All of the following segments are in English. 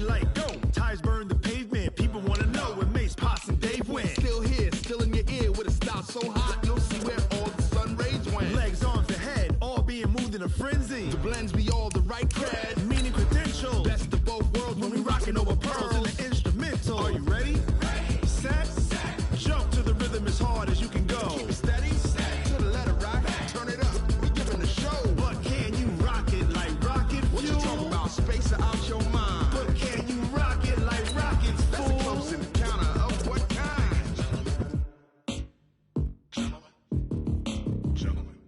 green light, go. Tires burn the pavement. People want to know where Mace, Potts, and Dave went. Still here, still in your ear with a style so hot, you'll see where all the sun rays went. Legs, arms, and head, all being moved in a frenzy. The blends be all the right cred, meaning credentials. Best of both worlds when we rockin' over pearls and the instrumental. Are you ready? Ready. Set. Jump to the rhythm as hard as you can go. Keep it steady. To the letter right. Turn it up. We giving the show. But can you rock it like rocket fuel? What you talking about? Space or out your mind. But can you rock it like rockets, fool? That's a close encounter of what kind?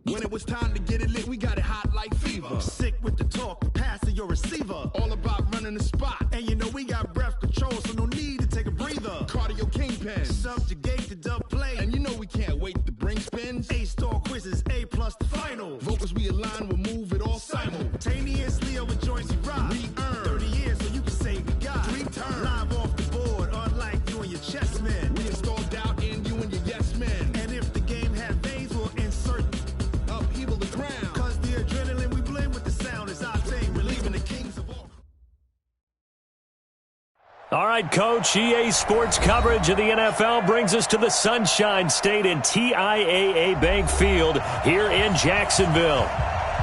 When it was time to get it lit, we got it hot like fever. Sick with the talk, pass to your receiver. All about running the spot. And you know we got breath control, so no need to take a breather. Cardio kingpin. Subjugate the dub play. And you know we can't wait to bring spins. A-star quizzes, A+ the final. Vocals we align, we'll move it all simultaneously over joints we rock. We earn 30 years so you can say we got 3 turns. Live off the board, unlike you and your chess men. We install doubt in you and your yes men. And if the game had veins, we'll insert upheaval the ground. Cause the adrenaline we blend with the sound is our thing. Relieving the kings of all. All right, Coach, EA Sports coverage of the NFL brings us to the Sunshine State in TIAA Bank Field here in Jacksonville.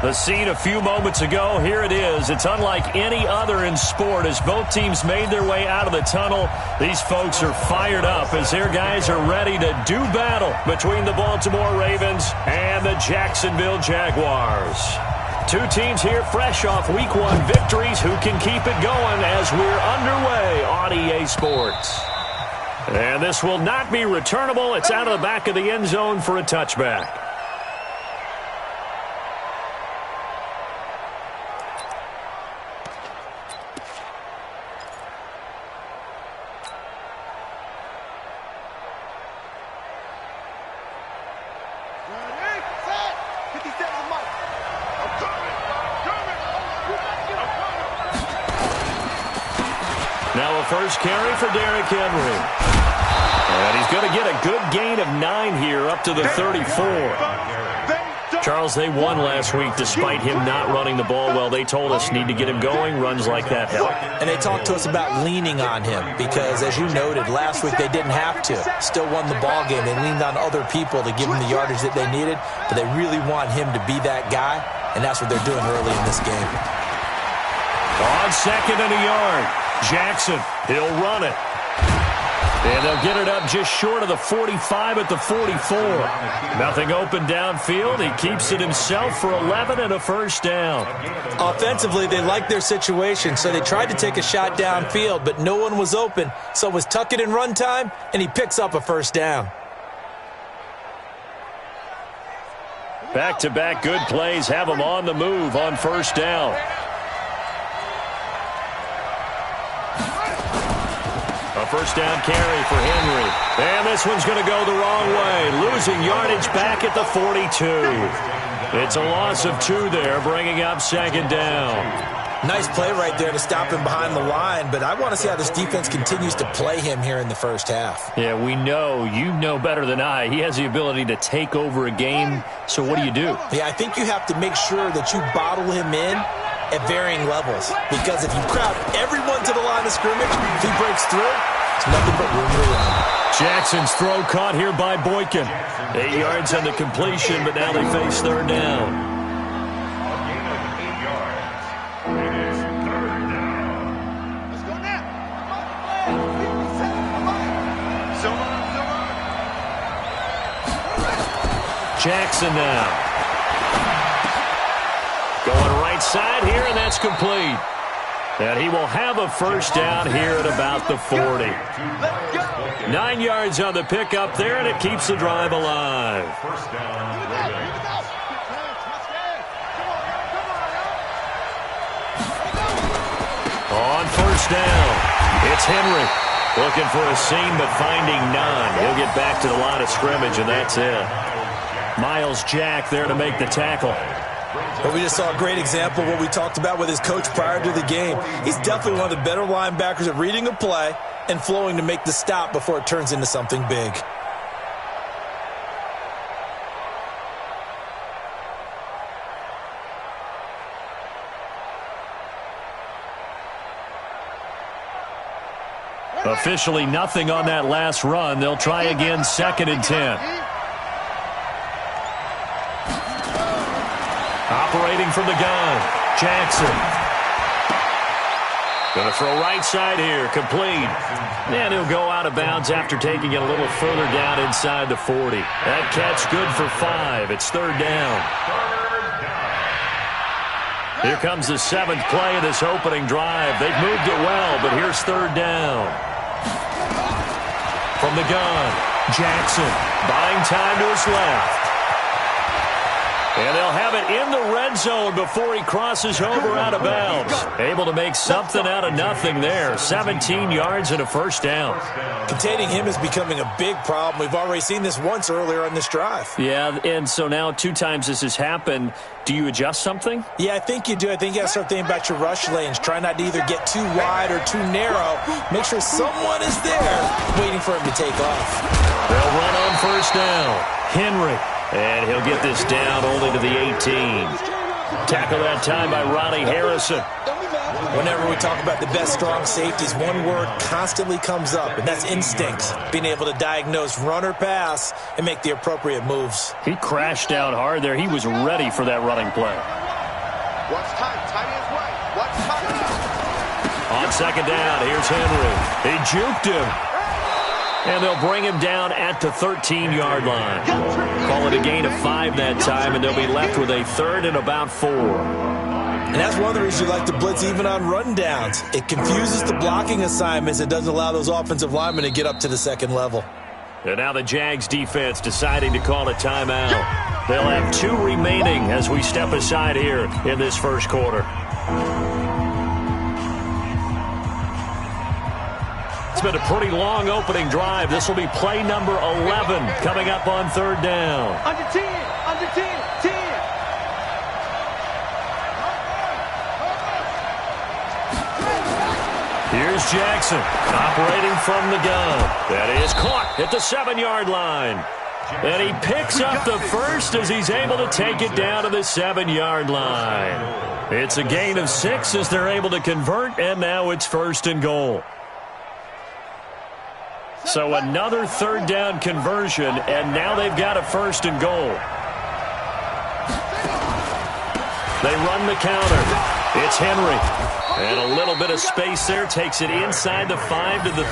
The scene a few moments ago, here it is. It's unlike any other in sport as both teams made their way out of the tunnel. These folks are fired up as their guys are ready to do battle between the Baltimore Ravens and the Jacksonville Jaguars. Two teams here fresh off Week 1 victories who can keep it going as we're underway on EA Sports. And this will not be returnable. It's out of the back of the end zone for a touchback. Now a first carry for Derrick Henry. And he's going to get a good gain of 9 here up to the 34. Charles, they won last week despite him not running the ball well. They told us need to get him going. Runs like that help. And they talked to us about leaning on him because, as you noted, last week they didn't have to. Still won the ball game. They leaned on other people to give them the yardage that they needed, but they really want him to be that guy, and that's what they're doing early in this game. On second and a yard. Jackson, he'll run it. And they'll get it up just short of the 45 at the 44. Nothing open downfield. He keeps it himself for 11 and a first down. Offensively, they liked their situation, so they tried to take a shot downfield, but no one was open. So it was tuck it in run time, and he picks up a first down. Back-to-back good plays have him on the move on first down. A first down carry for Henry. And this one's going to go the wrong way. Losing yardage back at the 42. It's a loss of 2 there, bringing up second down. Nice play right there to stop him behind the line, but I want to see how this defense continues to play him here in the first half. Yeah, we know. You know better than I. He has the ability to take over a game, so what do you do? Yeah, I think you have to make sure that you bottle him in at varying levels, because if you crowd everyone to the line of scrimmage, if he breaks through, it's nothing but room to run. Jackson's throw caught here by Boykin. 8 yards on the completion, but now they face third down. Let's go now. Jackson now. Going right side here, and that's complete. And he will have a first down here at about the 40. 9 yards on the pickup there, and it keeps the drive alive. On first down, it's Henry. Looking for a seam, but finding none. He'll get back to the line of scrimmage, and that's it. Myles Jack there to make the tackle. But we just saw a great example of what we talked about with his coach prior to the game. He's definitely one of the better linebackers at reading a play and flowing to make the stop before it turns into something big. Officially nothing on that last run. They'll try again, 2nd and 10. Operating from the gun, Jackson. Going to throw right side here, complete. And he'll go out of bounds after taking it a little further down inside the 40. That catch good for 5. It's 3rd down. Here comes the 7th play of this opening drive. They've moved it well, but here's 3rd down. From the gun, Jackson buying time to his left. And they'll have it in the red zone before he crosses over out of bounds. Able to make something out of nothing there. 17 yards and a 1st down. Containing him is becoming a big problem. We've already seen this once earlier on this drive. Yeah, and so now 2 times this has happened. Do you adjust something? Yeah, I think you do. I think you got to start thinking about your rush lanes. Try not to either get too wide or too narrow. Make sure someone is there waiting for him to take off. They'll run on 1st down. Henry. And he'll get this down only to the 18. Tackle that time by Ronnie Harrison. Whenever we talk about the best strong safeties, one word constantly comes up, and that's instincts. Being able to diagnose run or pass and make the appropriate moves. He crashed down hard there. He was ready for that running play. What's tight? Tight is right. What's tight? On 2nd down, here's Henry. He juked him. And they'll bring him down at the 13-yard line. Call it a gain of 5 that time, and they'll be left with a 3rd and about 4. And that's one of the reasons you like to blitz even on rundowns. It confuses the blocking assignments. It doesn't allow those offensive linemen to get up to the 2nd level. And now the Jags defense deciding to call a timeout. They'll have 2 remaining as we step aside here in this 1st quarter. It's been a pretty long opening drive. This will be play number 11 coming up on 3rd down. Under 10, under 10, 10. Here's Jackson operating from the gun. That is caught at the 7-yard line. And he picks up the 1st as he's able to take it down to the 7-yard line. It's a gain of 6 as they're able to convert, and now it's 1st and goal. So another 3rd down conversion, and now they've got a 1st and goal. They run the counter. It's Henry. And a little bit of space there takes it inside the 5 to the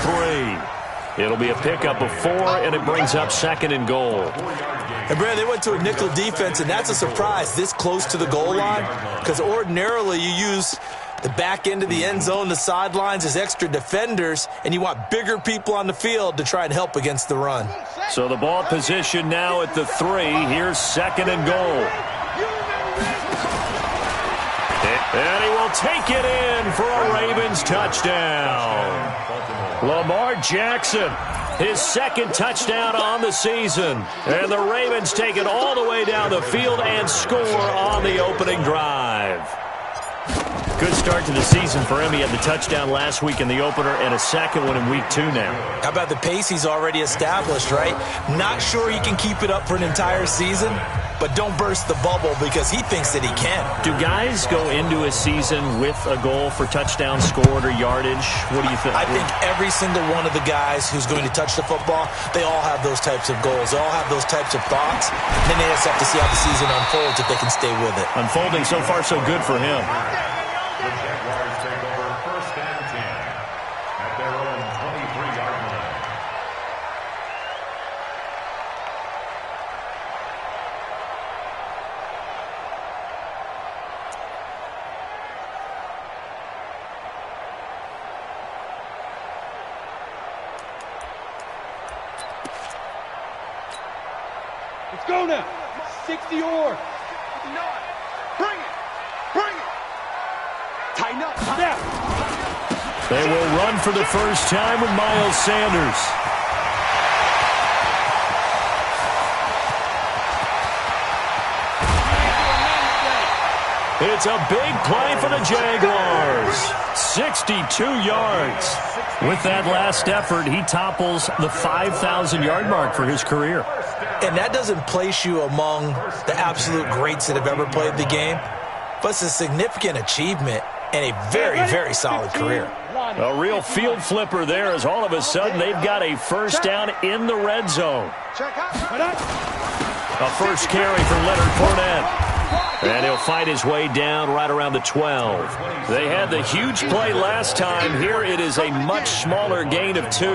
3. It'll be a pickup of 4, and it brings up 2nd and goal. And, Brad, they went to a nickel defense, and that's a surprise this close to the goal line, because ordinarily you use the back end of the end zone, the sidelines as extra defenders, and you want bigger people on the field to try and help against the run. So the ball position now at the 3. Here's 2nd and goal. And he will take it in for a Ravens touchdown. Lamar Jackson, his 2nd touchdown on the season. And the Ravens take it all the way down the field and score on the opening drive. Good start to the season for him. He had the touchdown last week in the opener and a 2nd one in week 2 now. How about the pace he's already established, right? Not sure he can keep it up for an entire season, but don't burst the bubble because he thinks that he can. Do guys go into a season with a goal for touchdown scored or yardage? What do you think? I think every single one of the guys who's going to touch the football, they all have those types of goals. They all have those types of thoughts. Then they just have to see how the season unfolds if they can stay with it. Unfolding so far so good for him. The Jaguars take over 1st and 10 at their own 23-yard line. Let's go now. 60 or. Bring it. Bring it. Tighten up. Snap. They will run for the first time with Miles Sanders. It's a big play for the Jaguars. 62 yards. With that last effort, he topples the 5,000-yard mark for his career. And that doesn't place you among the absolute greats that have ever played the game, but it's a significant achievement and a very, very solid career. A real field flipper there as all of a sudden they've got a first down in the red zone. A first carry for Leonard Fournette. And he'll fight his way down right around the 12. They had the huge play last time. Here it is a much smaller gain of 2.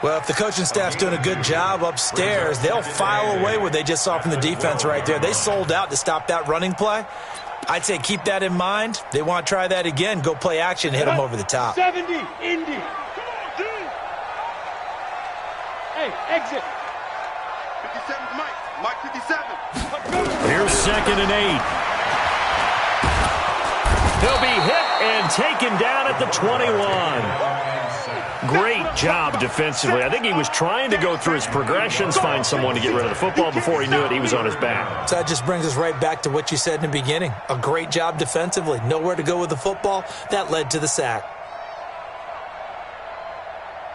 Well, if the coaching staff's doing a good job upstairs, they'll file away what they just saw from the defense right there. They sold out to stop that running play. I'd say keep that in mind. They want to try that again. Go play action and hit them over the top. 70, Indy. Hey, exit. 57, Mike 57. Here's 2nd and 8. He'll be hit and taken down at the 21. Great job defensively. I think he was trying to go through his progressions, find someone to get rid of the football. Before he knew it, he was on his back. So that just brings us right back to what you said in the beginning. A great job defensively. Nowhere to go with the football. That led to the sack.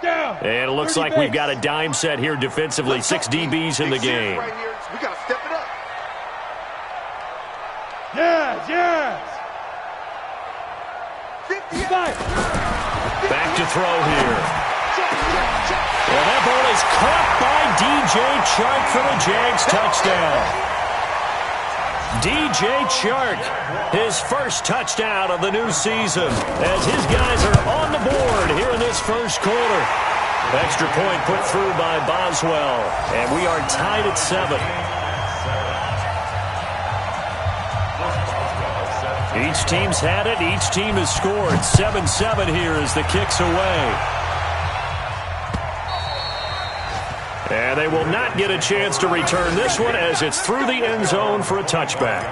Down. And it looks like we've got a dime set here defensively. 6 DBs in the game. We got to step it up. Yes. 55. Back to throw here. Well, that ball is caught by DJ Chark for the Jags touchdown. DJ Chark, his first touchdown of the new season, as his guys are on the board here in this first quarter. Extra point put through by Boswell, and we are tied at 7. Each team's had it. Each team has scored. 7-7 here as the kick's away. And they will not get a chance to return this one as it's through the end zone for a touchback.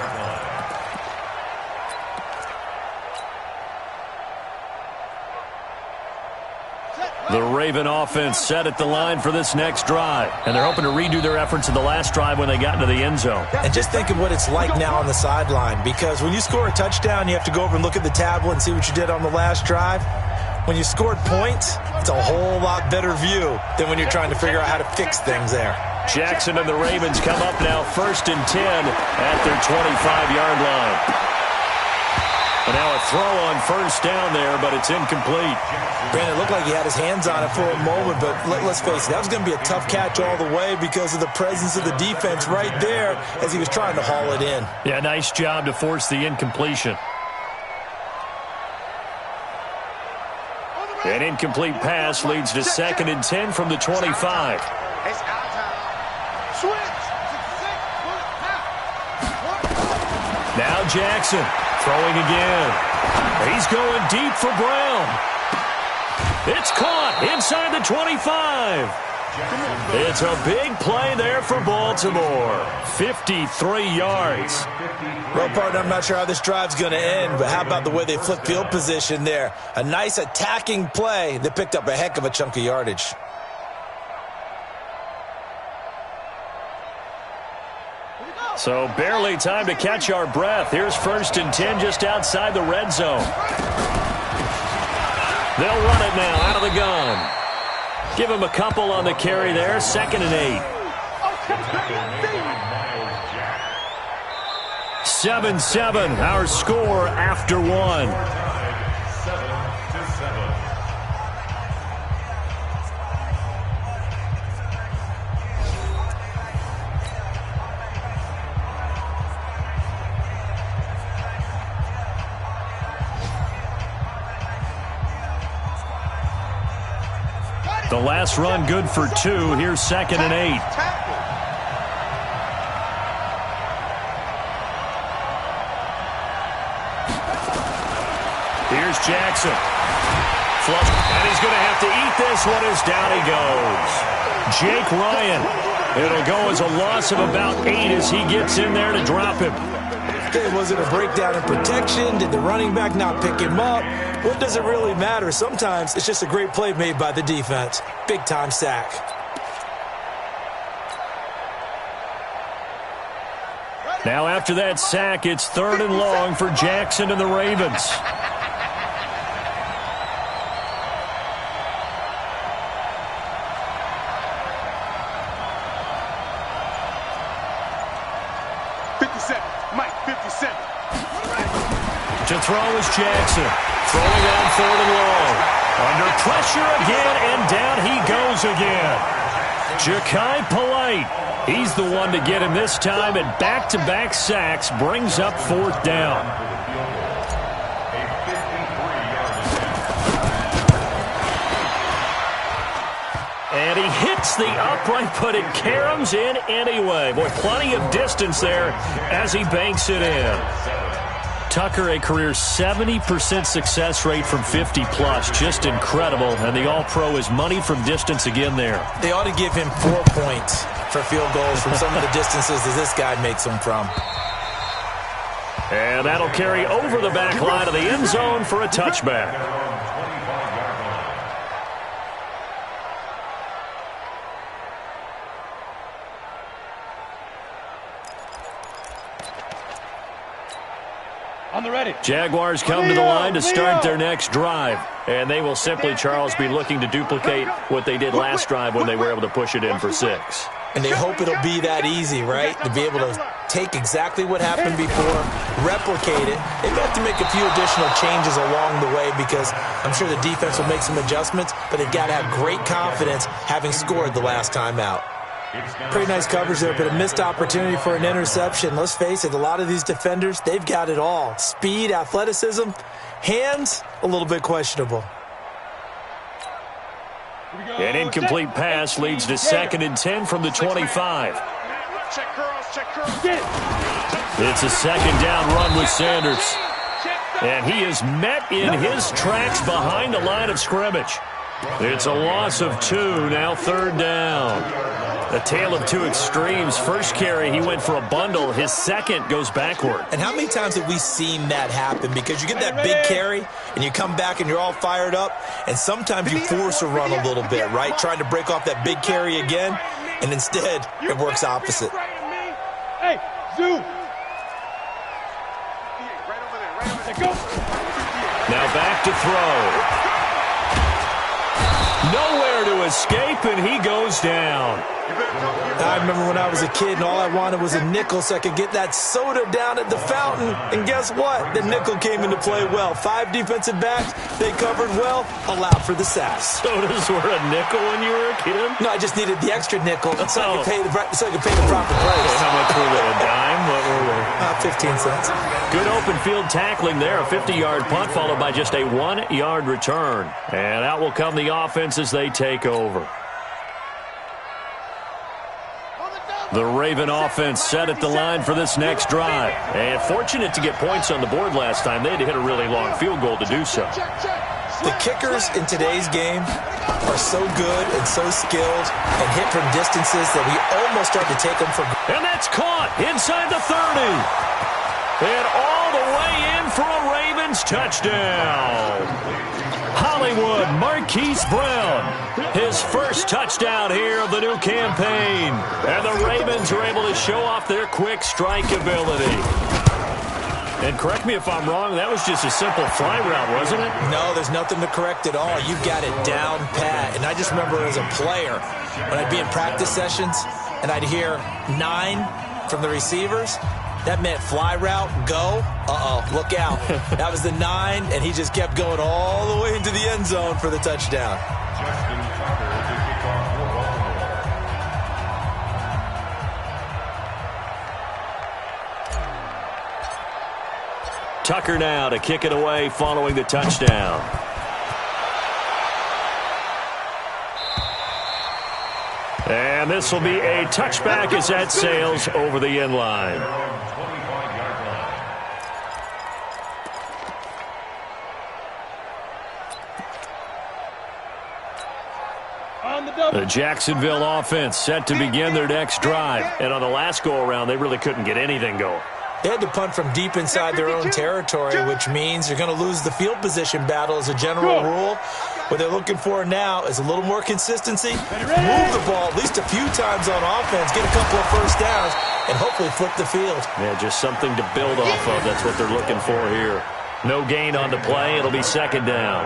The Raven offense set at the line for this next drive. And they're hoping to redo their efforts in the last drive when they got into the end zone. And just think of what it's like now on the sideline. Because when you score a touchdown, you have to go over and look at the tablet and see what you did on the last drive. When you scored points, it's a whole lot better view than when you're trying to figure out how to fix things there. Jackson and the Ravens come up now 1st and 10 at their 25-yard line. And now a throw on first down there, but it's incomplete. Brandon, it looked like he had his hands on it for a moment, but let's face it, that was going to be a tough catch all the way because of the presence of the defense right there as he was trying to haul it in. Yeah, nice job to force the incompletion. An incomplete pass leads to 2nd and 10 from the 25. Now Jackson throwing again. He's going deep for Brown. It's caught inside the 25. It's a big play there for Baltimore. 53 yards. Well, partner, I'm not sure how this drive's going to end, but how about the way they flipped field position there? A nice attacking play that picked up a heck of a chunk of yardage. So barely time to catch our breath. Here's 1st and 10 just outside the red zone. They'll run it now out of the gun. Give him a couple on the carry there. 2nd and 8. 7-7, our score after 1. The last run good for 2. Here's 2nd and 8. Here's Jackson. Flush. And he's going to have to eat this one as down he goes. Jake Ryan. It'll go as a loss of about 8 as he gets in there to drop him. Was it a breakdown in protection? Did the running back not pick him up? What does it really matter? Sometimes it's just a great play made by the defense. Big-time sack. Now after that sack, it's 3rd and long for Jackson and the Ravens. To throw is Jackson. Throwing on 4th and long. Under pressure again, and down he goes again. Jachai Polite, he's the one to get him this time, and back-to-back sacks brings up 4th down. And he hits the upright, but it caroms in anyway. Boy, plenty of distance there as he banks it in. Tucker, a career 70% success rate from 50-plus. Just incredible. And the All-Pro is money from distance again there. They ought to give him 4 points for field goals from some of the distances that this guy makes them from. And that'll carry over the back line of the end zone for a touchback. On the ready. Jaguars come to the line to start their next drive. And they will simply, Charles, be looking to duplicate what they did last drive when they were able to push it in for 6. And they hope it'll be that easy, right? To be able to take exactly what happened before, replicate it. They may have to make a few additional changes along the way because I'm sure the defense will make some adjustments, but they've got to have great confidence having scored the last time out. Pretty nice coverage there, but a missed opportunity for an interception. Let's face it, a lot of these defenders, they've got it all. Speed, athleticism, hands, a little bit questionable. An incomplete pass leads to 2nd and 10 from the 25. It's a 2nd down run with Sanders. And he is met in his tracks behind the line of scrimmage. It's a loss of 2, now 3rd down. A tale of 2 extremes. First carry, he went for a bundle. His second goes backward. And how many times have we seen that happen? Because you get that big carry, and you come back and you're all fired up, and sometimes you force a run a little bit, right? Trying to break off that big carry again, and instead it works opposite. Hey, zoom. Now back to throw. Nowhere to escape, and he goes down. I remember when I was a kid and all I wanted was a nickel so I could get that soda down at the fountain. And guess what? The nickel came into play well. 5 defensive backs, they covered well, allowed for the sacks. Sodas were a nickel when you were a kid? No, I just needed the extra nickel so I could pay the proper price. How much were they? A dime? What were they? 15 cents. Good open field tackling there. A 50-yard punt followed by just a 1-yard return. And out will come the offense as they take over. The Raven offense set at the line for this next drive. And fortunate to get points on the board last time. They had to hit a really long field goal to do so. The kickers in today's game are so good and so skilled and hit from distances that we almost start to take them for granted. And that's caught inside the 30. And all the way in for a Ravens touchdown. Hollywood Marquise Brown, his first touchdown here of the new campaign. And the Ravens are able to show off their quick strike ability. And correct me if I'm wrong, that was just a simple fly route, wasn't it? No, there's nothing to correct at all. You've got it down pat. And I just remember as a player, when I'd be in practice sessions and I'd hear 9 from the receivers, that meant fly route, go. Look out. That was the 9, and he just kept going all the way into the end zone for the touchdown. Tucker now to kick it away following the touchdown. And this will be a touchback as that sails over the end line. The Jacksonville offense set to begin their next drive. And on the last go-around, they really couldn't get anything going. They had to punt from deep inside their own territory, which means you're going to lose the field position battle as a general rule. What they're looking for now is a little more consistency, move the ball at least a few times on offense, get a couple of first downs, and hopefully flip the field. Yeah, just something to build off of. That's what they're looking for here. No gain on the play. It'll be 2nd down.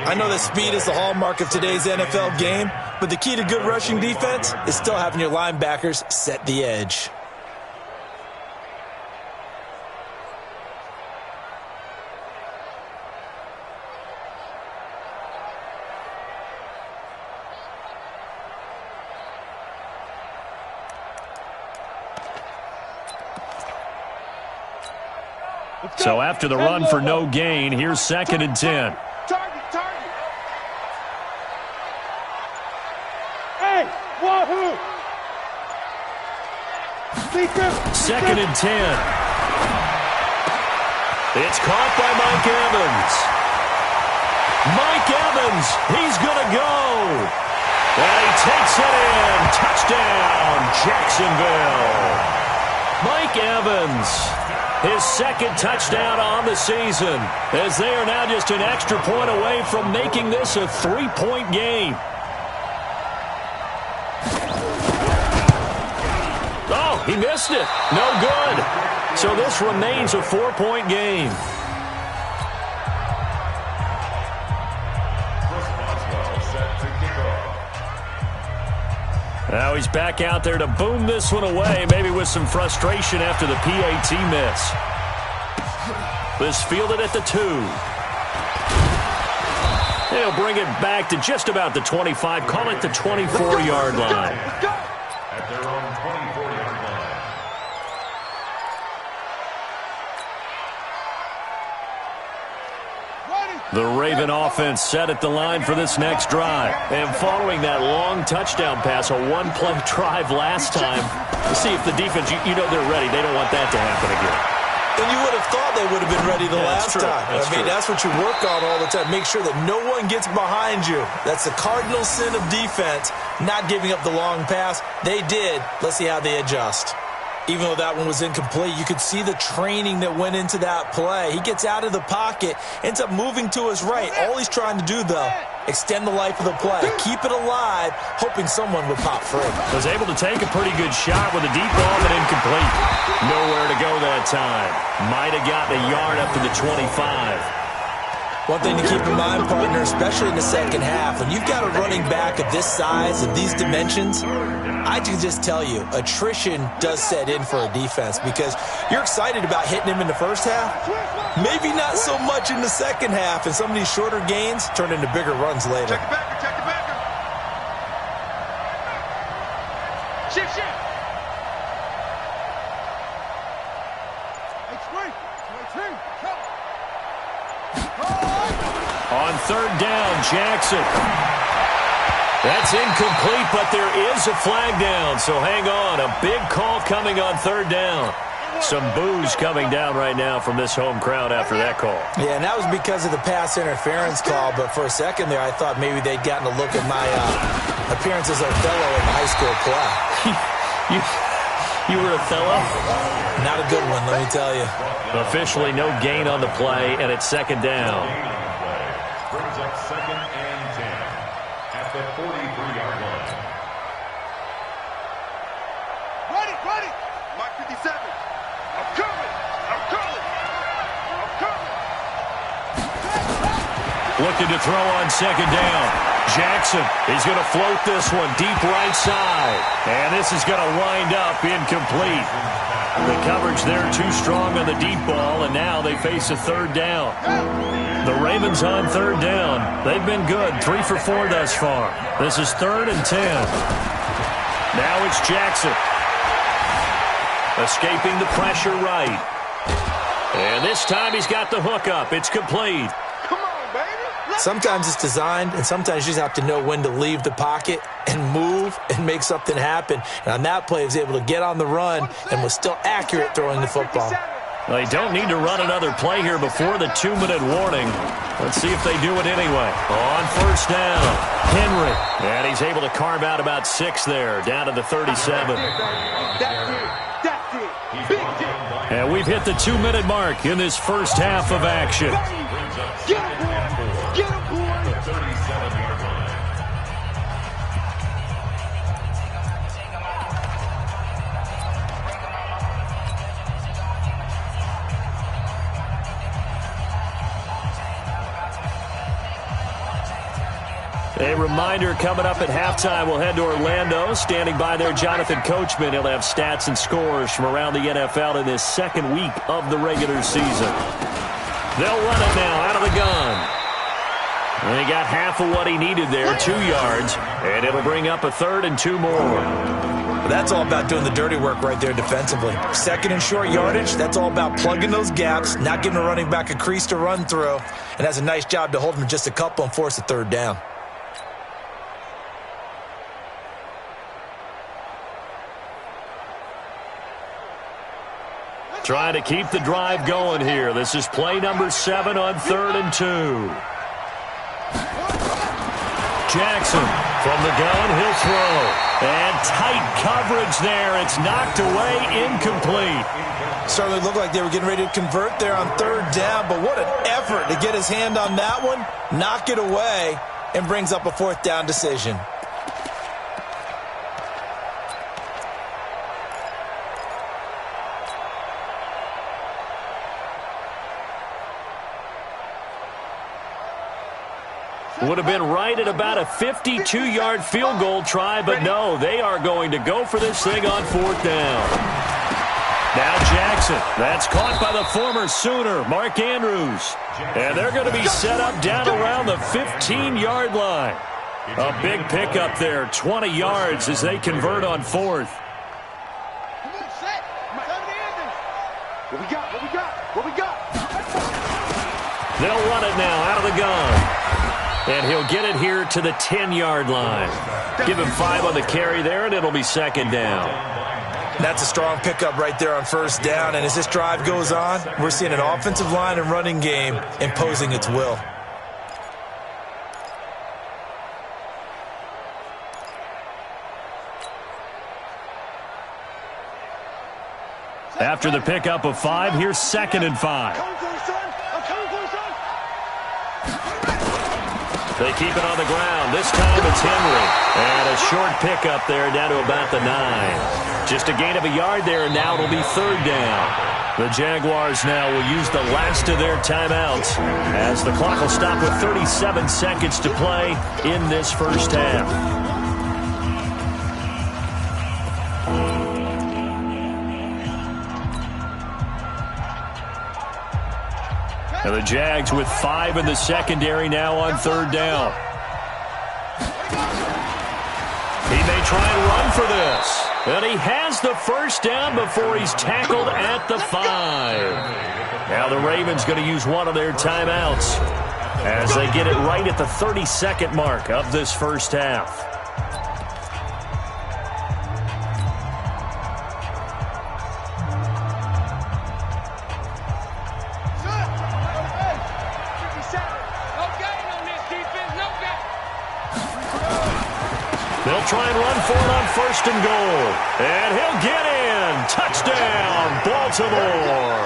I know that speed is the hallmark of today's NFL game, but the key to good rushing defense is still having your linebackers set the edge. So after the run for no gain, here's 2nd and 10. Target. Hey, wahoo! 2nd and 10. It's caught by Mike Evans. Mike Evans, he's going to go. And he takes it in. Touchdown, Jacksonville. Mike Evans, his 2nd touchdown on the season, as they are now just an extra point away from making this a 3-point game. Oh, he missed it. No good. So this remains a 4-point game. Now he's back out there to boom this one away, maybe with some frustration after the PAT miss. This fielded at the 2. They'll bring it back to just about the 25, call it the 24-yard line. At their own 24-yard line. The Raven offense set at the line for this next drive. And following that long touchdown pass, a one-play drive last time, to see if the defense, you know they're ready. They don't want that to happen again. And you would have thought they would have been ready the last time. That's what you work on all the time. Make sure that no one gets behind you. That's the cardinal sin of defense, not giving up the long pass. They did. Let's see how they adjust. Even though that one was incomplete, you could see the training that went into that play. He gets out of the pocket, ends up moving to his right. All he's trying to do, though, extend the life of the play, keep it alive, hoping someone would pop free. Was able to take a pretty good shot with a deep ball, but incomplete. Nowhere to go that time. Might have gotten a yard up to the 25. One thing to keep in mind, partner, especially in the second half, when you've got a running back of this size, of these dimensions, I can just tell you, attrition does set in for a defense because you're excited about hitting him in the first half, maybe not so much in the second half, and some of these shorter gains turn into bigger runs later. Check the backer. Shift. On 3rd down, Jackson. That's incomplete, but there is a flag down, so hang on. A big call coming on 3rd down. Some boos coming down right now from this home crowd after that call. Yeah, and that was because of the pass interference call, but for a second there I thought maybe they'd gotten a look at my appearance as Othello in the high school play. You were Othello? Not a good one, let me tell you. Officially no gain on the play, and it's 2nd down. Brings up 2nd and 10 at the 43-yard line. Ready. Mike 57. I'm coming. Looking to throw on 2nd down. Jackson is going to float this one deep right side. And this is going to wind up incomplete. The coverage there too strong on the deep ball, and now they face a 3rd down. The Ravens on 3rd down. They've been good, 3 for 4 thus far. This is 3rd and 10. Now it's Jackson. Escaping the pressure right. And this time he's got the hook up. It's complete. Come on, baby. Sometimes it's designed, and sometimes you just have to know when to leave the pocket and move and make something happen. And on that play, he was able to get on the run and was still accurate throwing the football. They don't need to run another play here before the 2-minute warning. Let's see if they do it anyway. On 1st down, Henry. And he's able to carve out about 6 there, down to the 37. That's it. Big deal. And we've hit the 2-minute mark in this first half of action. Get him, boy. 37-yard line. A reminder, coming up at halftime, we'll head to Orlando. Standing by there, Jonathan Coachman. He'll have stats and scores from around the NFL in this 2nd week of the regular season. They'll run it now out of the gun. And he got half of what he needed there, 2 yards. And it'll bring up a 3rd and 2 more. But that's all about doing the dirty work right there defensively. Second and short yardage, that's all about plugging those gaps, not giving a running back a crease to run through, and has a nice job to hold him just a couple and force a third down. Trying to keep the drive going here. This is play number 7 on 3rd and 2. Jackson from the gun, he'll throw. And tight coverage there. It's knocked away, incomplete. Certainly looked like they were getting ready to convert there on 3rd down, but what an effort to get his hand on that one, knock it away, and brings up a 4th down decision. Would have been right at about a 52-yard field goal try, but no, they are going to go for this thing on 4th down. Now Jackson, that's caught by the former Sooner, Mark Andrews. And they're going to be set up down around the 15-yard line. A big pickup there, 20 yards as they convert on 4th. What we got? What we got? What we got? They'll run it now out of the gun. And he'll get it here to the 10-yard line. Give him 5 on the carry there, and it'll be 2nd down. That's a strong pickup right there on 1st down. And as this drive goes on, we're seeing an offensive line and running game imposing its will. After the pickup of 5, here's 2nd and 5. They keep it on the ground. This time it's Henry. And a short pickup there down to about the 9. Just a gain of a yard there, and now it'll be 3rd down. The Jaguars now will use the last of their timeouts as the clock will stop with 37 seconds to play in this first half. And the Jags with 5 in the secondary now on 3rd down. He may try and run for this. And he has the first down before he's tackled at the 5. Now the Ravens going to use one of their timeouts as they get it right at the 32nd mark of this first half. They'll try and run for it on 1st and goal. And he'll get in. Touchdown, Baltimore.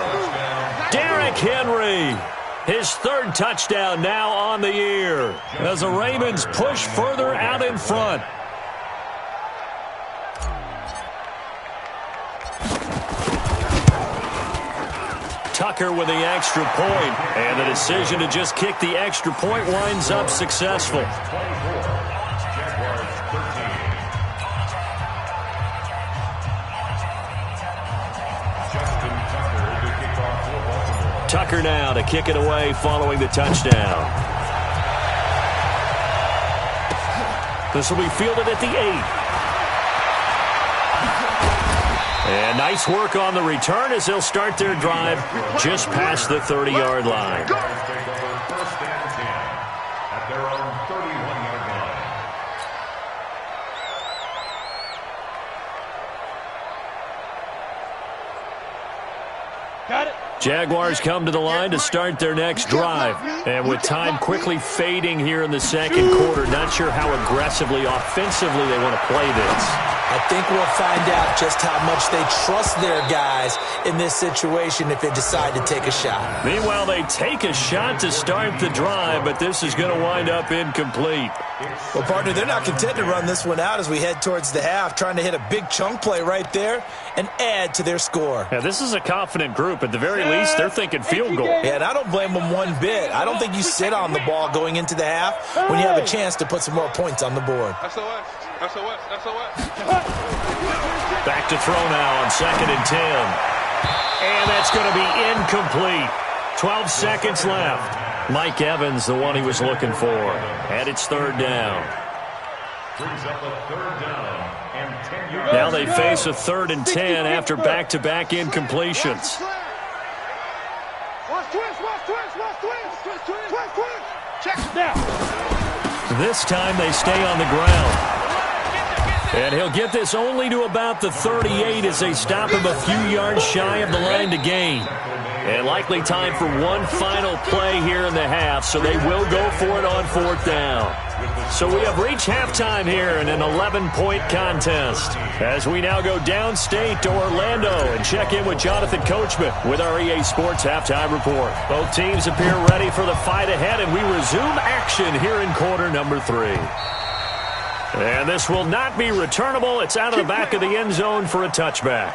Derrick Henry, his 3rd touchdown now on the year as the Ravens push further out in front. Tucker with the extra point, and the decision to just kick the extra point winds up successful. Tucker now to kick it away following the touchdown. This will be fielded at the 8. And nice work on the return as they'll start their drive just past the 30-yard line. First and 10 at their own 31-yard line. Got it. Jaguars come to the line to start their next drive. And with time quickly fading here in the second quarter, not sure how aggressively, offensively they want to play this. I think we'll find out just how much they trust their guys in this situation if they decide to take a shot. Meanwhile, they take a shot to start the drive, but this is going to wind up incomplete. Well, partner, they're not content to run this one out as we head towards the half, trying to hit a big chunk play right there and add to their score. Yeah, this is a confident group. At the very least, they're thinking field goal. Yeah, and I don't blame them one bit. I don't think you sit on the ball going into the half when you have a chance to put some more points on the board. SOS. Back to throw now on 2nd and 10. And that's going to be incomplete. 12 seconds left. Mike Evans, the one he was looking for. And it's 3rd down. brings up a 3rd down and 10 yards. Now they face a 3rd and 10 after back-to-back incompletions. This time they stay on the ground. And he'll get this only to about the 38 as they stop him a few yards shy of the line to gain. And likely time for one final play here in the half, so they will go for it on 4th down. So we have reached halftime here in an 11-point contest. As we now go downstate to Orlando and check in with Jonathan Coachman with our EA Sports Halftime Report. Both teams appear ready for the fight ahead, and we resume action here in quarter number 3. And this will not be returnable. It's out of the back of the end zone for a touchback.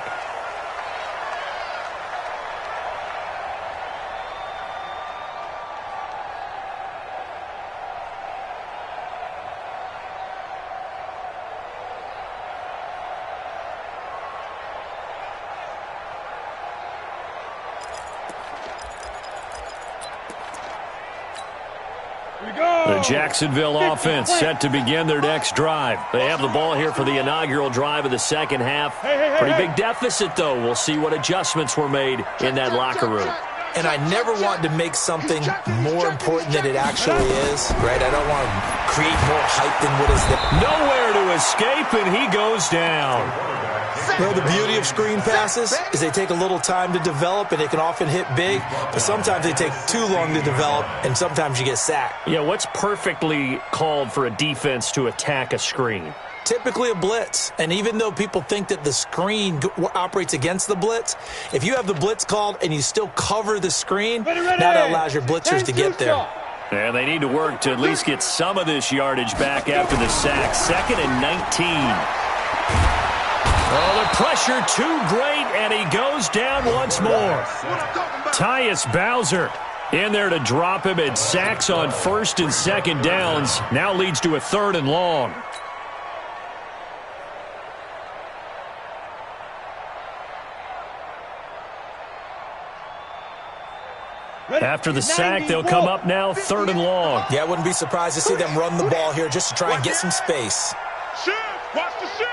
The Jacksonville offense set to begin their next drive. They have the ball here for the inaugural drive of the second half. Pretty big deficit, though. We'll see what adjustments were made in that locker room. And I never want to make something more important than it actually is, right? I don't want to create more hype than what is there. Nowhere to escape, and he goes down. Well, the beauty of screen passes is they take a little time to develop, and they can often hit big, but sometimes they take too long to develop, and sometimes you get sacked. Yeah, what's perfectly called for a defense to attack a screen? Typically a blitz, and even though people think that the screen operates against the blitz, if you have the blitz called and you still cover the screen, now that allows your blitzers to get there. And they need to work to at least get some of this yardage back after the sack. 2nd and 19. Oh, the pressure too great, and he goes down once more. Tyus Bowser in there to drop him, and sacks on 1st and 2nd downs. Now leads to a 3rd and long. After the sack, they'll come up now 3rd and long. Yeah, I wouldn't be surprised to see them run the ball here just to try and get some space. Watch the shift.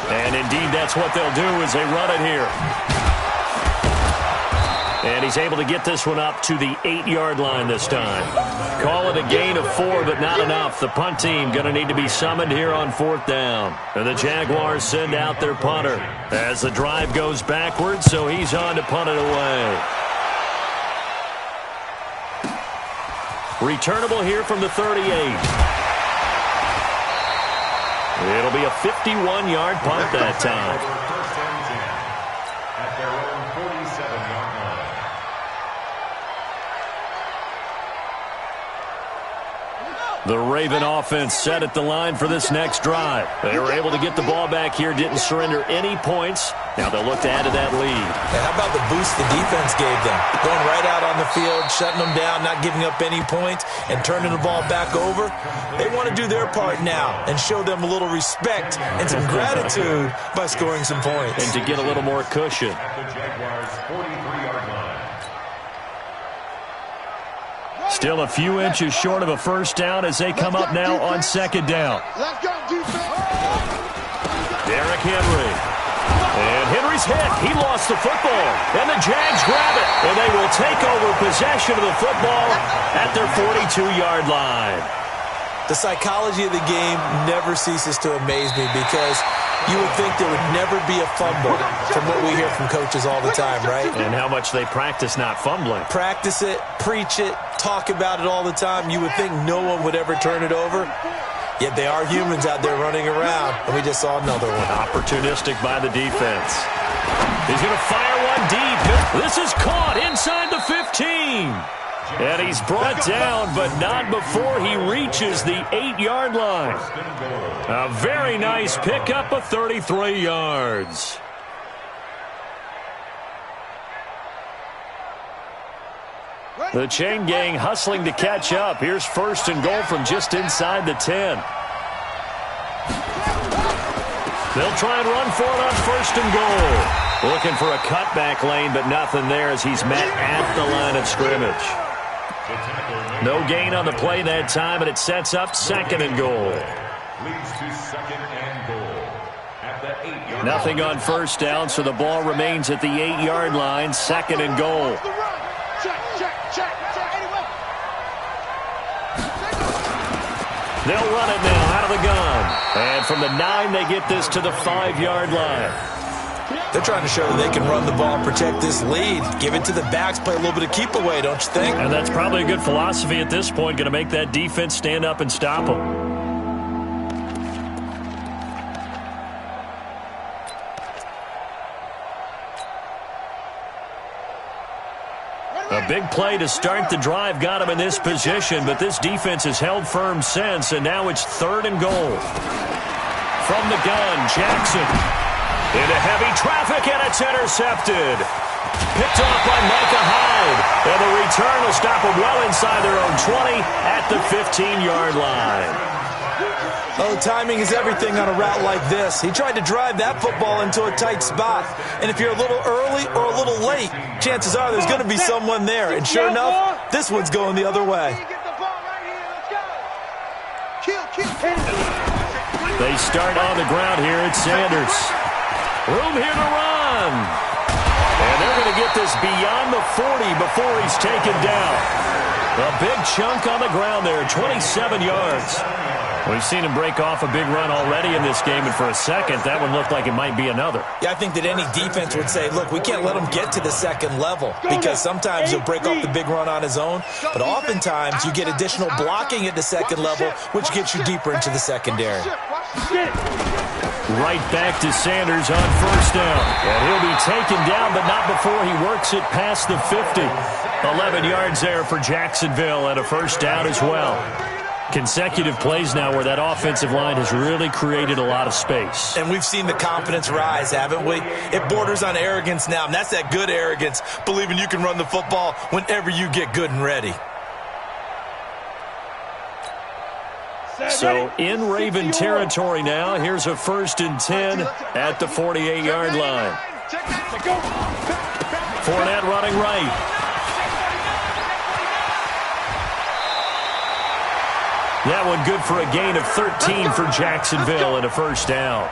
And indeed, that's what they'll do as they run it here. And he's able to get this one up to the 8-yard line this time. Call it a gain of 4, but not enough. The punt team going to need to be summoned here on 4th down. And the Jaguars send out their punter as the drive goes backwards, so he's on to punt it away. Returnable here from the 38. It'll be a 51-yard punt that time. First and 10 at their own 47-yard line. The Raven offense set at the line for this next drive. They were able to get the ball back here, didn't surrender any points. Now they'll look to add to that lead. And how about the boost the defense gave them? Going right out on the field, shutting them down, not giving up any points, and turning the ball back over. They want to do their part now and show them a little respect and some gratitude by scoring some points. And to get a little more cushion. At the Jaguars' 43-yard line. Still a few inches short of a first down as they come up now on 2nd down. Let's go, defense. Derrick Henry. And Henry's hit. He lost the football. And the Jags grab it. And they will take over possession of the football at their 42-yard line. The psychology of the game never ceases to amaze me because you would think there would never be a fumble from what we hear from coaches all the time, right? And how much they practice not fumbling. Practice it, preach it, talk about it all the time. You would think no one would ever turn it over. Yet they are humans out there running around, and we just saw another one. Opportunistic by the defense. He's going to fire one deep. This is caught inside the 15. And he's brought down, but not before he reaches the 8-yard line. A very nice pickup of 33 yards. The chain gang hustling to catch up. Here's 1st and goal from just inside the 10. They'll try and run for it on 1st and goal. Looking for a cutback lane, but nothing there as he's met at the line of scrimmage. No gain on the play that time, and it sets up 2nd and goal. leads to 2nd and goal. At the 8-yard Nothing line. on first down, so the ball remains at the 8-yard line, 2nd and goal. They'll run it now out of the gun. And from the 9, they get this to the 5-yard line. They're trying to show that they can run the ball, protect this lead, give it to the backs, play a little bit of keep away, don't you think? And that's probably a good philosophy at this point, going to make that defense stand up and stop them. A big play to start the drive got him in this position, but this defense has held firm since, and now it's 3rd and goal. From the gun, Jackson into heavy traffic, and it's intercepted. Picked off by Micah Hyde, and the return will stop them well inside their own 20 at the 15-yard line. Oh, timing is everything on a route like this. He tried to drive that football into a tight spot. And if you're a little early or a little late, chances are there's going to be someone there. And sure enough, this one's going the other way. They start on the ground here at Sanders. Room here to run. And they're going to get this beyond the 40 before he's taken down. A big chunk on the ground there, 27 yards. We've seen him break off a big run already in this game, and for a second, that one looked like it might be another. Yeah, I think that any defense would say, look, we can't let him get to the second level, because sometimes he'll break off the big run on his own, but oftentimes you get additional blocking at the second level, which gets you deeper into the secondary. Right back to Sanders on first down. And he'll be taken down, but not before he works it past the 50. 11 yards there for Jacksonville, and a first down as well. Consecutive plays now where that offensive line has really created a lot of space. And we've seen the confidence rise, haven't we? It borders on arrogance now, and that's that good arrogance, believing you can run the football whenever you get good and ready. So in Raven territory now, here's a 1st and 10 at the 48-yard line. Fournette running right. That one good for a gain of 13 for Jacksonville and a first down.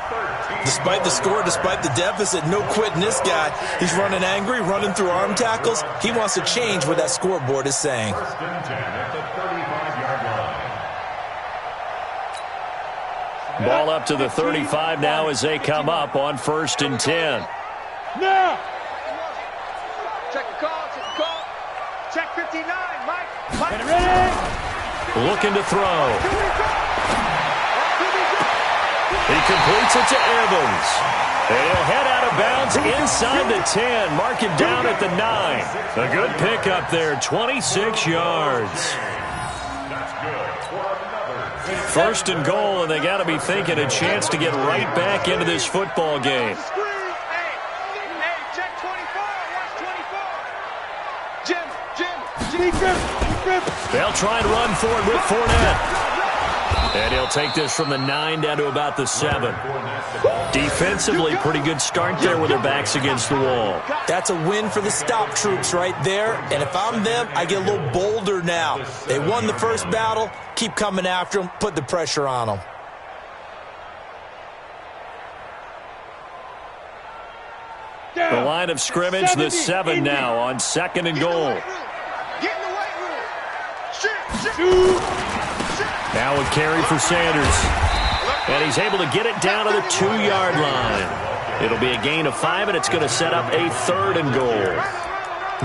Despite the score, despite the deficit, no quitting this guy. He's running angry, running through arm tackles. He wants to change what that scoreboard is saying. 1st and 10 at the 35-yard line. Ball up to the 35 now as they come up on 1st and 10. Now! Check the call, check the call. Check 59, Mike. Get ready! Looking to throw. He completes it to Evans. And he'll head out of bounds inside the 10. Mark him down at the 9. A good pickup there, 26 yards. That's good for another. 1st and goal, and they got to be thinking a chance to get right back into this football game. Hey, check 24, watch 24. Jim. They'll try and run for it with Fournette. And he'll take this from the 9 down to about the 7. Defensively, pretty good start there with their backs against the wall. That's a win for the stop troops right there. And if I'm them, I get a little bolder now. They won the first battle. Keep coming after them. Put the pressure on them. The line of scrimmage, the 7 now on 2nd and goal. Now a carry for Sanders. And he's able to get it down to the 2-yard line. It'll be a gain of 5, and it's going to set up a 3rd and goal.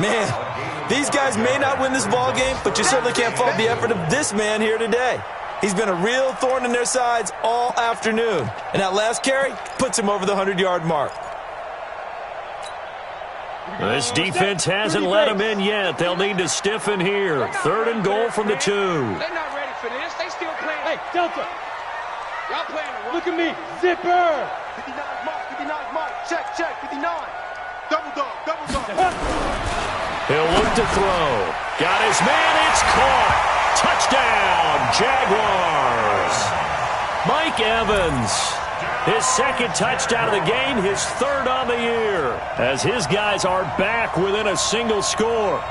Man, these guys may not win this ball game, but you certainly can't fault the effort of this man here today. He's been a real thorn in their sides all afternoon. And that last carry puts him over the 100-yard mark. This defense hasn't let them in yet. They'll need to stiffen here. 3rd and goal from the 2. They're not ready for this. They still playing. Hey, Delta. Y'all playing the run. Look at me. Zipper. 59 mark. Check. 59. Double dog. He'll look to throw. Got his man. It's caught. Touchdown, Jaguars. Mike Evans. His 2nd touchdown of the game, his 3rd on the year, as his guys are back within a single score.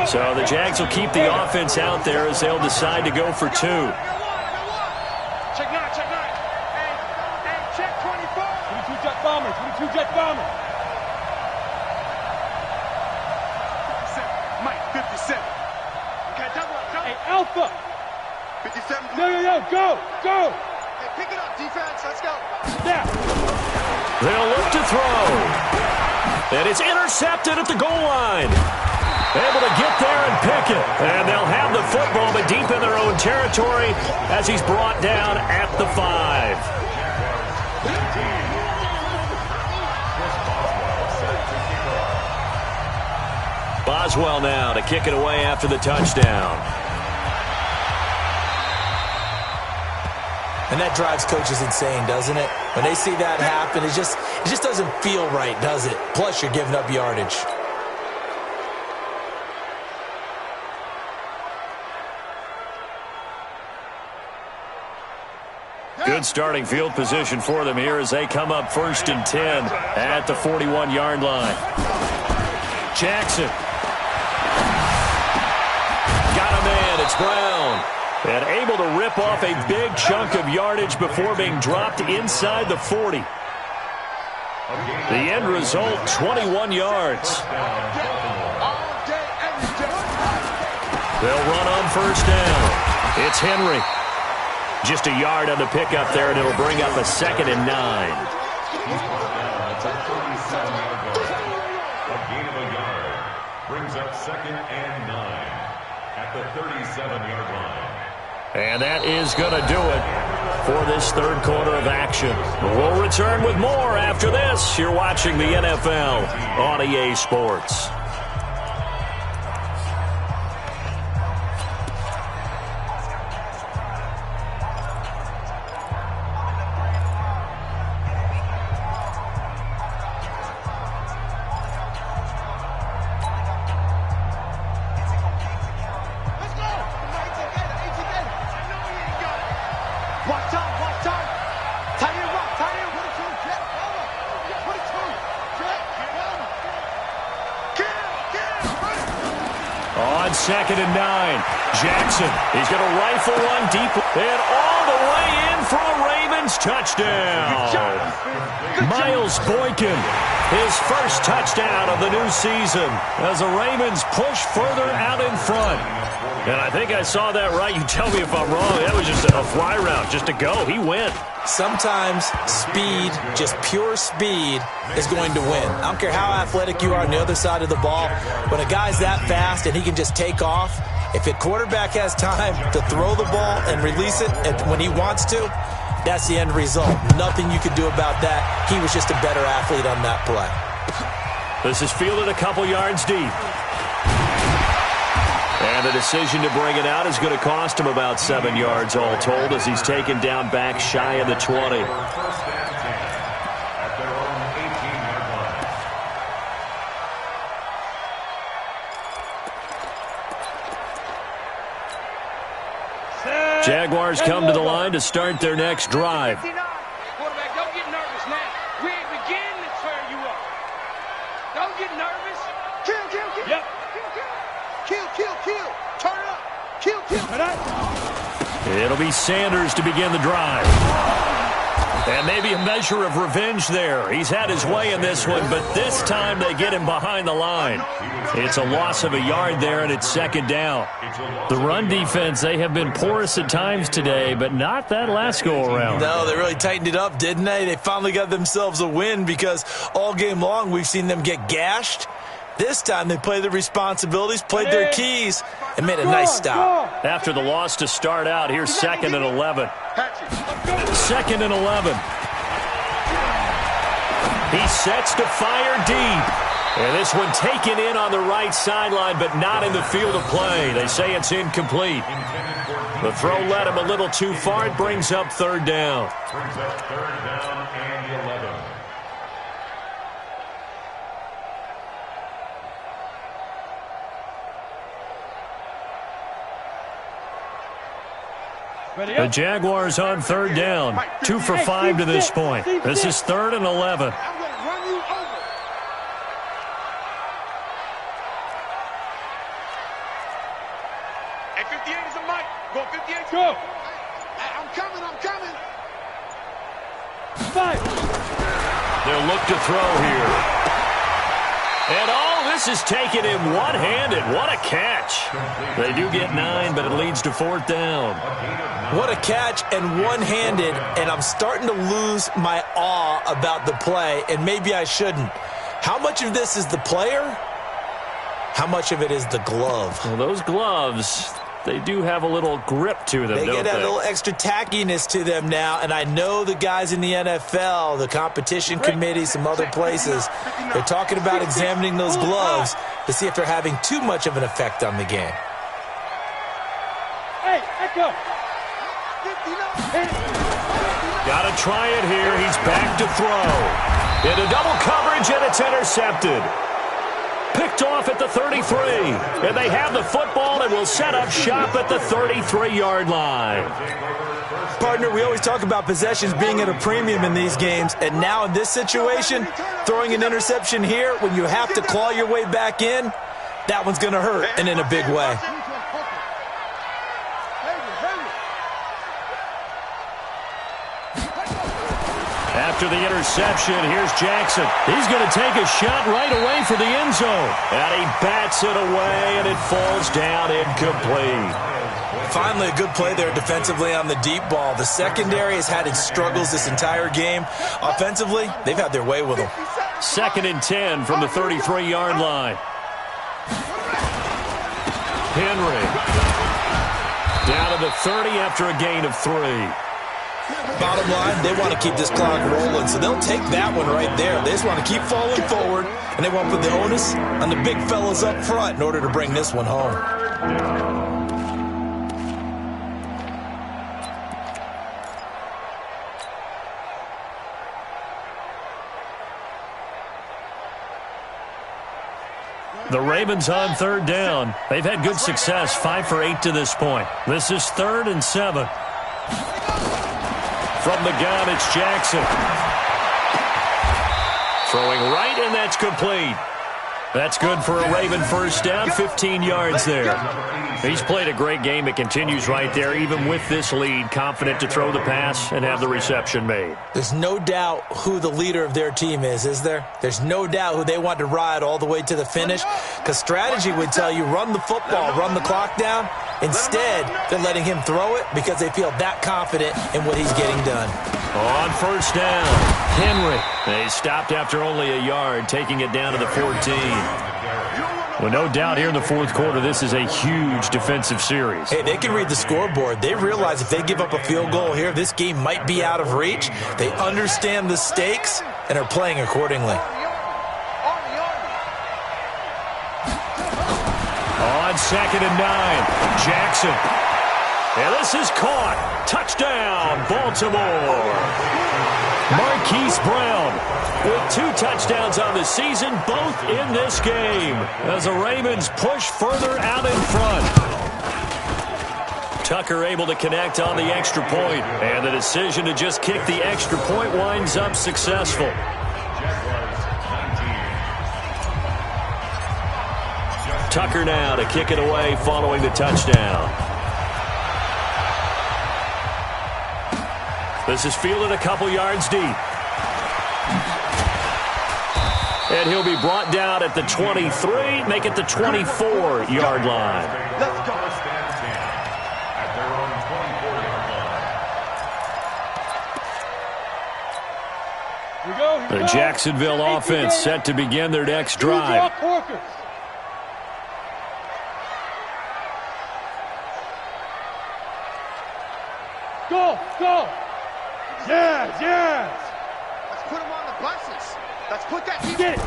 So the Jags will keep the offense out there as they'll decide to go for 2. Check 9, check 9. Hey, check 24. 22 jet bomber, 22 jet bomber. 57, Mike, 57. Okay, double up, double. Hey, Alpha. 57. Yo, go. Hey, pick it up, defense, let's go. Snap. They'll look to throw. And it's intercepted at the goal line. Able to get there and pick it. And they'll have the football, but deep in their own territory as he's brought down at the 5. Boswell now to kick it away after the touchdown. And that drives coaches insane, doesn't it? When they see that happen, it just doesn't feel right, does it? Plus, you're giving up yardage. Good starting field position for them here as they come up 1st and 10 at the 41-yard line. Jackson. Got a man. It's Brown. And able to rip off a big chunk of yardage before being dropped inside the 40. The end result, 21 yards. They'll run on 1st down. It's Henry. Just a yard on the pickup there, and it'll bring up a 2nd and 9. A gain of a yard brings up 2nd and 9 at the 37-yard line. And that is going to do it for this 3rd quarter of action. We'll return with more after this. You're watching the NFL on EA Sports. On 2nd and 9, Jackson. He's going to rifle one deep and all the way in for a Ravens touchdown. Miles Boykin, his first touchdown of the new season as the Ravens push further out in front. And I think I saw that right. You tell me if I'm wrong. That was just a fly route, just to go. He went. Sometimes speed, just pure speed, is going to win. I don't care how athletic you are on the other side of the ball. When a guy's that fast and he can just take off, if a quarterback has time to throw the ball and release it when he wants to, that's the end result. Nothing you could do about that. He was just a better athlete on that play. This is fielded a couple yards deep. And the decision to bring it out is going to cost him about 7 yards all told as he's taken down back shy of the 20. Jaguars come to the line to start their next drive. Quarterback, don't get nervous now. We ain't beginning to turn you up. Don't get nervous. Kill. Yep. Kill. Turn it up. Kill. Turn it up. It'll be Sanders to begin the drive. And maybe a measure of revenge there. He's had his way in this one, but this time they get him behind the line. It's a loss of a yard there, and it's 2nd down. The run defense, they have been porous at times today, but not that last go-around. No, they really tightened it up, didn't they? They finally got themselves a win because all game long we've seen them get gashed. This time they played their responsibilities, played their keys, and made a nice stop. After the loss to start out, here's 2nd and 11. 2nd and 11. He sets to fire deep. And this one taken in on the right sideline, but not in the field of play. They say it's incomplete. The throw led him a little too far. It brings up 3rd down. Brings up 3rd down and 11. The Jaguars on 3rd down. 2 for 5 to this point. This is 3rd and 11. I'm going to run you over. I'm coming. They'll look to throw here. And this is taken in one-handed. What a catch. They do get 9, but it leads to 4th down. What a catch and one-handed, and I'm starting to lose my awe about the play, and maybe I shouldn't. How much of this is the player? How much of it is the glove? Well, those gloves, they do have a little grip to them, They don't get that they? little extra tackiness to them now, and I know the guys in the NFL, the competition committee, some other places, they're talking about examining those gloves to see if they're having too much of an effect on the game. Hey, Echo. Got to try it here. He's back to throw. Into double coverage, and it's intercepted. Picked off at the 33. And they have the football and will set up shop at the 33-yard line. Partner, we always talk about possessions being at a premium in these games, and now in this situation, throwing an interception here when you have to claw your way back in, that one's going to hurt, and in a big way. After the interception, here's Jackson. He's going to take a shot right away for the end zone. And he bats it away, and it falls down incomplete. Finally, a good play there defensively on the deep ball. The secondary has had its struggles this entire game. Offensively, they've had their way with them. 2nd and 10 from the 33-yard line. Henry. Down to the 30 after a gain of 3. Bottom line, they want to keep this clock rolling, so they'll take that one right there. They just want to keep falling forward, and they want to put the onus on the big fellas up front in order to bring this one home. The Ravens on 3rd down. They've had good success, 5 for 8 to this point. This is 3rd and 7. From the gun, it's Jackson. Throwing right, and that's complete. That's good for a Raven first down, 15 yards there. He's played a great game. It continues right there, even with this lead, confident to throw the pass and have the reception made. There's no doubt who the leader of their team is there? There's no doubt who they want to ride all the way to the finish, because strategy would tell you run the football, run the clock down. Instead, they're letting him throw it because they feel that confident in what he's getting done. On first down, Henry. They stopped after only a yard, taking it down to the 14. Well, no doubt here in the 4th quarter, this is a huge defensive series. Hey, they can read the scoreboard. They realize if they give up a field goal here, this game might be out of reach. They understand the stakes and are playing accordingly. On 2nd and 9, Jackson. And this is caught. Touchdown, Baltimore. Marquise Brown with 2 touchdowns on the season, both in this game, as the Ravens push further out in front. Tucker able to connect on the extra point, and the decision to just kick the extra point winds up successful. Tucker now to kick it away following the touchdown. This is fielded a couple yards deep. And he'll be brought down at the 23, make it the 24-yard line. Let's go. At their own 24-yard line. Here we go. The Jacksonville offense set to begin their next drive. Go, go. Yes. Let's put them on the buses. Let's put that team. Get it.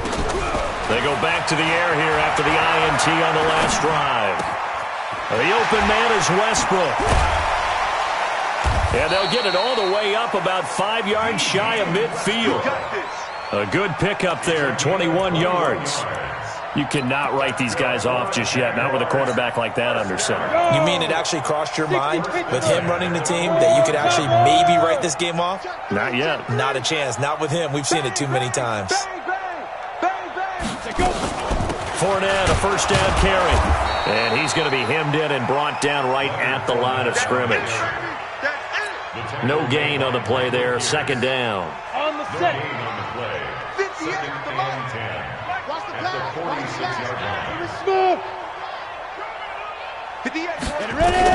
They go back to the air here after the INT on the last drive. The open man is Westbrook. And they'll get it all the way up about 5 yards shy of midfield. A good pickup there, 21 yards. You cannot write these guys off just yet, not with a quarterback like that under center. You mean it actually crossed your mind with him running the team that you could actually maybe write this game off? Not yet. Not a chance. Not with him. We've seen it too many times. Fournette, a first down carry. And he's going to be hemmed in and brought down right at the line of scrimmage. No gain on the play there. Second down. On the set. Gain on the play. 58 Second the and 10. Watch the At the pass. 46-yard line. Smooth. 58. Get ready.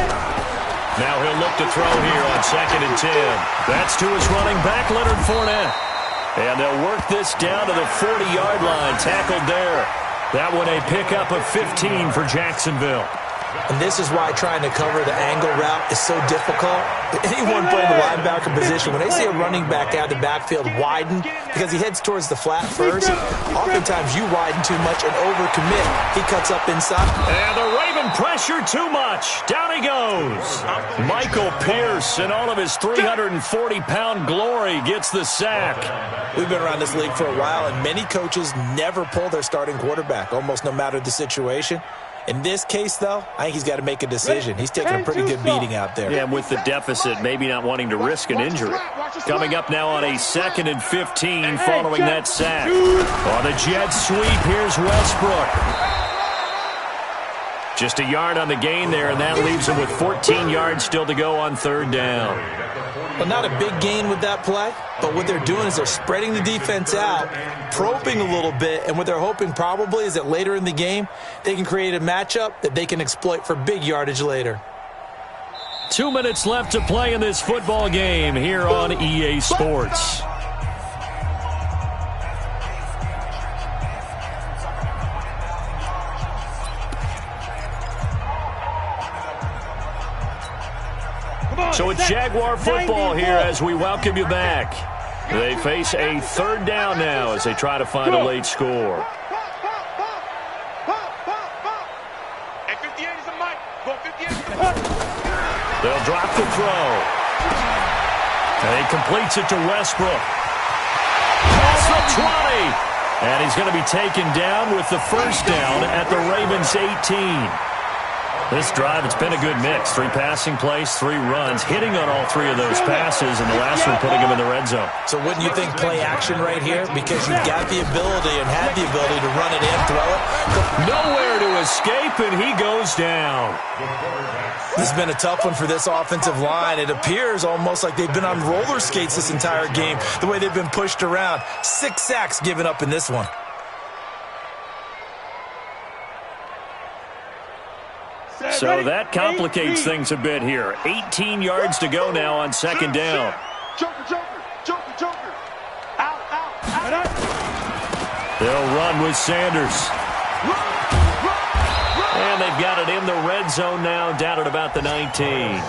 Now he'll look to throw here on second and 10. That's to his running back, Leonard Fournette. And they'll work this down to the 40-yard line. Tackled there. That one a pickup of 15 for Jacksonville. And this is why trying to cover the angle route is so difficult. Anyone playing the linebacker position, when they see a running back out of the backfield widen because he heads towards the flat first, oftentimes you widen too much and overcommit. He cuts up inside. And the Raven pressure too much. Down he goes. Michael Pierce in all of his 340-pound glory gets the sack. We've been around this league for a while, and many coaches never pull their starting quarterback, almost no matter the situation. In this case, though, I think he's got to make a decision. He's taking a pretty good beating out there. Yeah, and with the deficit, maybe not wanting to risk an injury. Coming up now on a 2nd and 15 following that sack. On the jet sweep, here's Westbrook. Just a yard on the gain there, and that leaves him with 14 yards still to go on 3rd down. Well, not a big gain with that play, but what they're doing is they're spreading the defense out, probing a little bit, and what they're hoping probably is that later in the game, they can create a matchup that they can exploit for big yardage later. 2 minutes left to play in this football game here on EA Sports. So it's Jaguar football here as we welcome you back. They face a 3rd down now as they try to find a late score. They'll drop the throw. And he completes it to Westbrook. That's the 20. And he's going to be taken down with the 1st down at the Ravens 18. This drive, it's been a good mix. 3 passing plays, 3 runs, hitting on all 3 of those passes, and the last one putting him in the red zone. So wouldn't you think play action right here? Because you've got the ability and had the ability to run it in, throw it. Nowhere to escape, and he goes down. This has been a tough one for this offensive line. It appears almost like they've been on roller skates this entire game, the way they've been pushed around. 6 sacks given up in this one. So that complicates things a bit here. 18 yards to go now on 2nd down. Joker. Out. They'll run with Sanders. And they've got it in the red zone now, down at about the 19.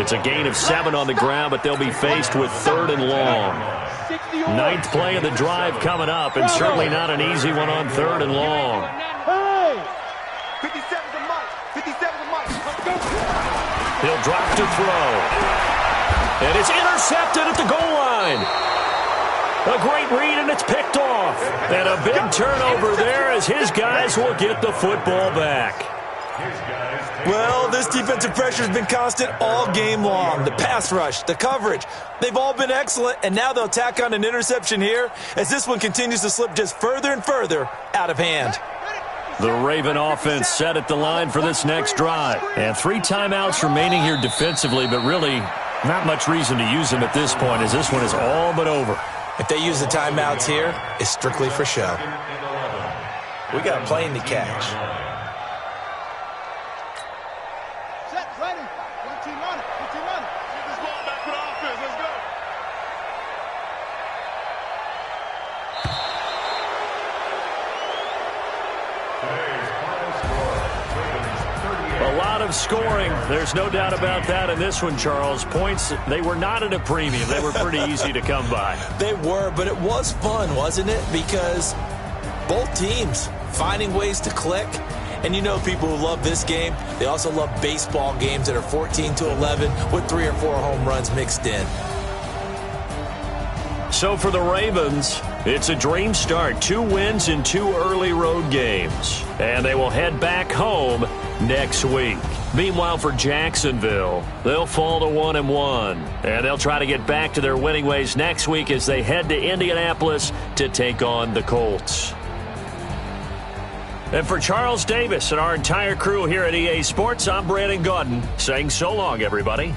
It's a gain of 7 on the ground, but they'll be faced with 3rd and long. 9th play of the drive coming up, and certainly not an easy one on 3rd and long. 57's a mark. 57's a mark. Let's go. He'll drop to throw. And it's intercepted at the goal line. A great read, and it's picked off. And a big turnover there as his guys will get the football back. Well, this defensive pressure has been constant all game long. The pass rush, the coverage, they've all been excellent, and now they'll tack on an interception here as this one continues to slip just further and further out of hand. The Raven offense set at the line for this next drive. And 3 timeouts remaining here defensively, but really not much reason to use them at this point as this one is all but over. If they use the timeouts here, it's strictly for show. We got a plane to catch. Set, ready. Good team on it. Get this ball back to the offense. Let's go. A lot of scoring. There's no doubt about that in this one, Charles. Points, they were not at a premium. They were pretty easy to come by. They were, but it was fun, wasn't it? Because both teams finding ways to click. And you know people who love this game, they also love baseball games that are 14-11 with 3 or 4 home runs mixed in. So for the Ravens, it's a dream start. 2 wins in 2 early road games. And they will head back home next week. Meanwhile, for Jacksonville, they'll fall to 1-1. And they'll try to get back to their winning ways next week as they head to Indianapolis to take on the Colts. And for Charles Davis and our entire crew here at EA Sports, I'm Brandon Gaudin saying so long, everybody.